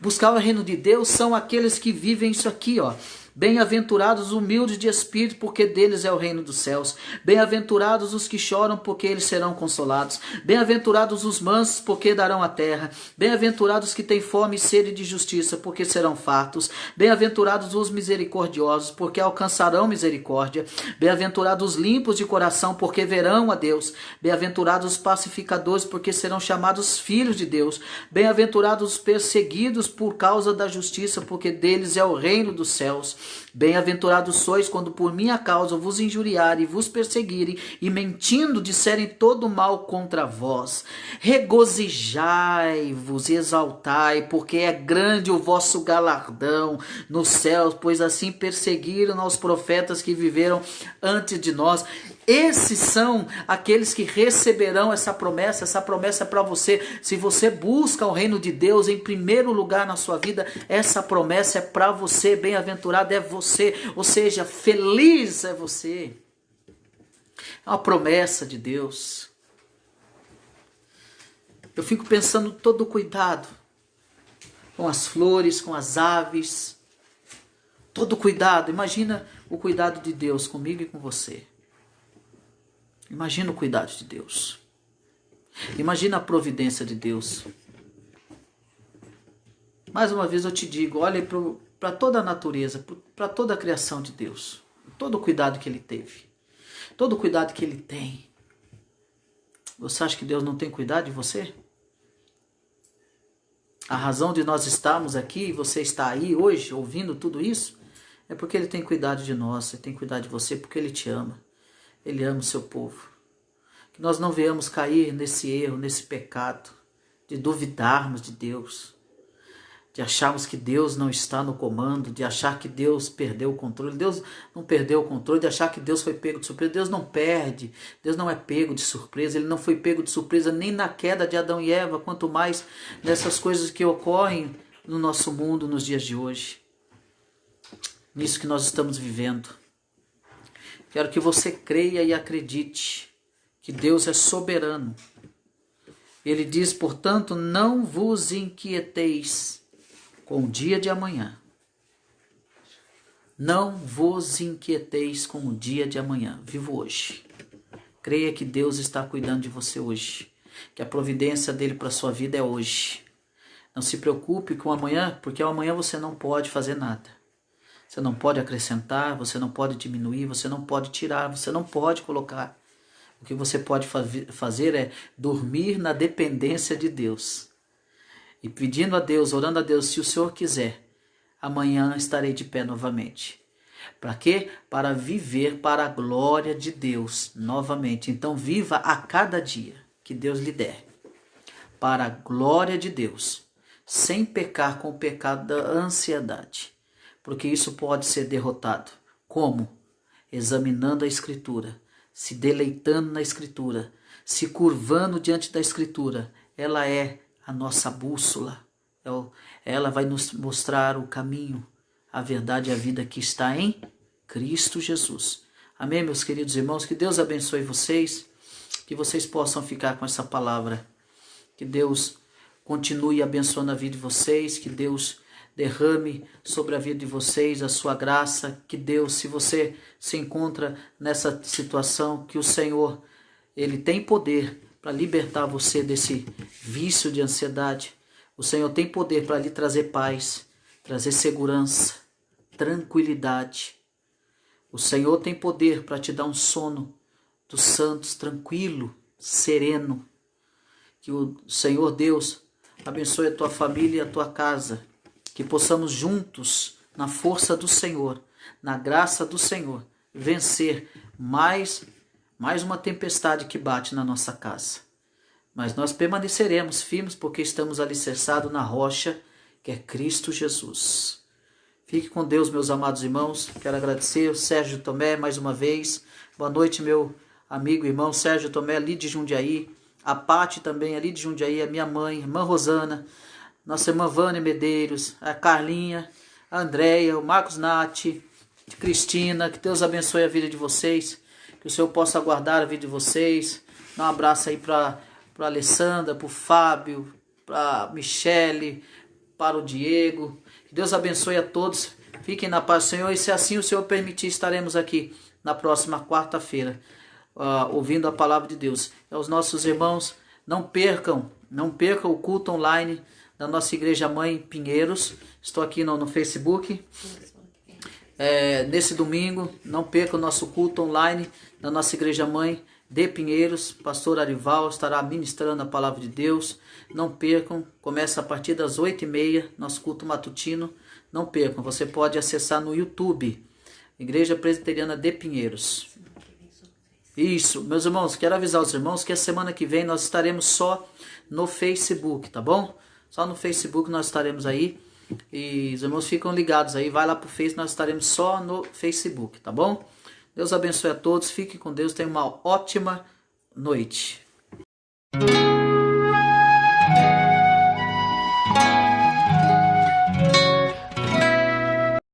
S1: Buscar o reino de Deus são aqueles que vivem isso aqui, ó. Bem-aventurados os humildes de espírito, porque deles é o reino dos céus. Bem-aventurados os que choram, porque eles serão consolados. Bem-aventurados os mansos, porque herdarão a terra. Bem-aventurados os que têm fome e sede de justiça, porque serão fartos. Bem-aventurados os misericordiosos, porque alcançarão misericórdia. Bem-aventurados os limpos de coração, porque verão a Deus. Bem-aventurados os pacificadores, porque serão chamados filhos de Deus. Bem-aventurados os perseguidos por causa da justiça, porque deles é o reino dos céus. Bem-aventurados sois quando por minha causa vos injuriarem e vos perseguirem e mentindo disserem todo mal contra vós. Regozijai-vos e exaltai, porque é grande o vosso galardão nos céus, pois assim perseguiram os profetas que viveram antes de nós. Esses são aqueles que receberão essa promessa. Essa promessa é para você. Se você busca o reino de Deus em primeiro lugar na sua vida, essa promessa é para você. Bem-aventurado é você, ou seja, feliz é você. É uma promessa de Deus. Eu fico pensando todo o cuidado com as flores, com as aves. Todo cuidado. Imagina o cuidado de Deus comigo e com você. Imagina o cuidado de Deus. Imagina a providência de Deus. Mais uma vez eu te digo, olhe para toda a natureza, para toda a criação de Deus. Todo o cuidado que Ele teve. Todo o cuidado que Ele tem. Você acha que Deus não tem cuidado de você? A razão de nós estarmos aqui e você está aí hoje ouvindo tudo isso é porque Ele tem cuidado de nós, Ele tem cuidado de você porque Ele te ama. Ele ama o seu povo. Que nós não venhamos cair nesse erro, nesse pecado, de duvidarmos de Deus, de acharmos que Deus não está no comando, de achar que Deus perdeu o controle. Deus não perdeu o controle, de achar que Deus foi pego de surpresa. Deus não perde, Deus não é pego de surpresa. Ele não foi pego de surpresa nem na queda de Adão e Eva, quanto mais nessas coisas que ocorrem no nosso mundo nos dias de hoje. Nisso que nós estamos vivendo. Quero que você creia e acredite que Deus é soberano. Ele diz, portanto, não vos inquieteis com o dia de amanhã. Não vos inquieteis com o dia de amanhã. Viva hoje. Creia que Deus está cuidando de você hoje. que a providência dele para a sua vida é hoje. Não se preocupe com o amanhã, porque o amanhã você não pode fazer nada. Você não pode acrescentar, você não pode diminuir, você não pode tirar, você não pode colocar. O que você pode fazer é dormir na dependência de Deus. E pedindo a Deus, orando a Deus, se o Senhor quiser, amanhã estarei de pé novamente. Para quê? Para viver para a glória de Deus novamente. Então viva a cada dia que Deus lhe der. Para a glória de Deus. Sem pecar com o pecado da ansiedade. Porque isso pode ser derrotado. Como? Examinando a Escritura. Se deleitando na Escritura. Se curvando diante da Escritura. Ela é a nossa bússola. Ela vai nos mostrar o caminho, a verdade e a vida que está em Cristo Jesus. Amém, meus queridos irmãos? Que Deus abençoe vocês, que vocês possam ficar com essa palavra. Que Deus continue abençoando a vida de vocês, que Deus derrame sobre a vida de vocês a sua graça, que Deus, se você se encontra nessa situação, que o Senhor, Ele tem poder para libertar você desse vício de ansiedade. O Senhor tem poder para lhe trazer paz, trazer segurança, tranquilidade. O Senhor tem poder para te dar um sono dos santos, tranquilo, sereno. Que o Senhor Deus abençoe a tua família e a tua casa. Que possamos juntos, na força do Senhor, na graça do Senhor, vencer mais uma tempestade que bate na nossa casa. Mas nós permaneceremos firmes porque estamos alicerçados na rocha que é Cristo Jesus. Fique com Deus, meus amados irmãos. Quero agradecer o Sérgio Tomé mais uma vez. Boa noite, meu amigo e irmão Sérgio Tomé, ali de Jundiaí. A Pati também, ali de Jundiaí. A minha mãe, irmã Rosana. Nossa irmã Vânia Medeiros. A Carlinha, a Andréia, o Marcos Nati, a Cristina. Que Deus abençoe a vida de vocês. Que o Senhor possa guardar a vida de vocês. Dá um abraço aí para a Alessandra, para o Fábio, para a Michele, para o Diego. Que Deus abençoe a todos. Fiquem na paz do Senhor. E se assim o Senhor permitir, estaremos aqui na próxima quarta-feira, ouvindo a palavra de Deus. E aos nossos irmãos, não percam o culto online da nossa Igreja Mãe Pinheiros. Estou aqui no Facebook. Nesse domingo, não percam o nosso culto online da nossa Igreja Mãe de Pinheiros. Pastor Arival estará ministrando a palavra de Deus. Não percam, começa a partir das 8h30, nosso culto matutino. Não percam, você pode acessar no YouTube, Igreja Presbiteriana de Pinheiros. Isso, meus irmãos, quero avisar os irmãos que a semana que vem nós estaremos só no Facebook, tá bom? Só no Facebook nós estaremos aí. E os irmãos ficam ligados aí, vai lá pro Face, nós estaremos só no Facebook, tá bom? Deus abençoe a todos, fiquem com Deus, tenham uma ótima noite.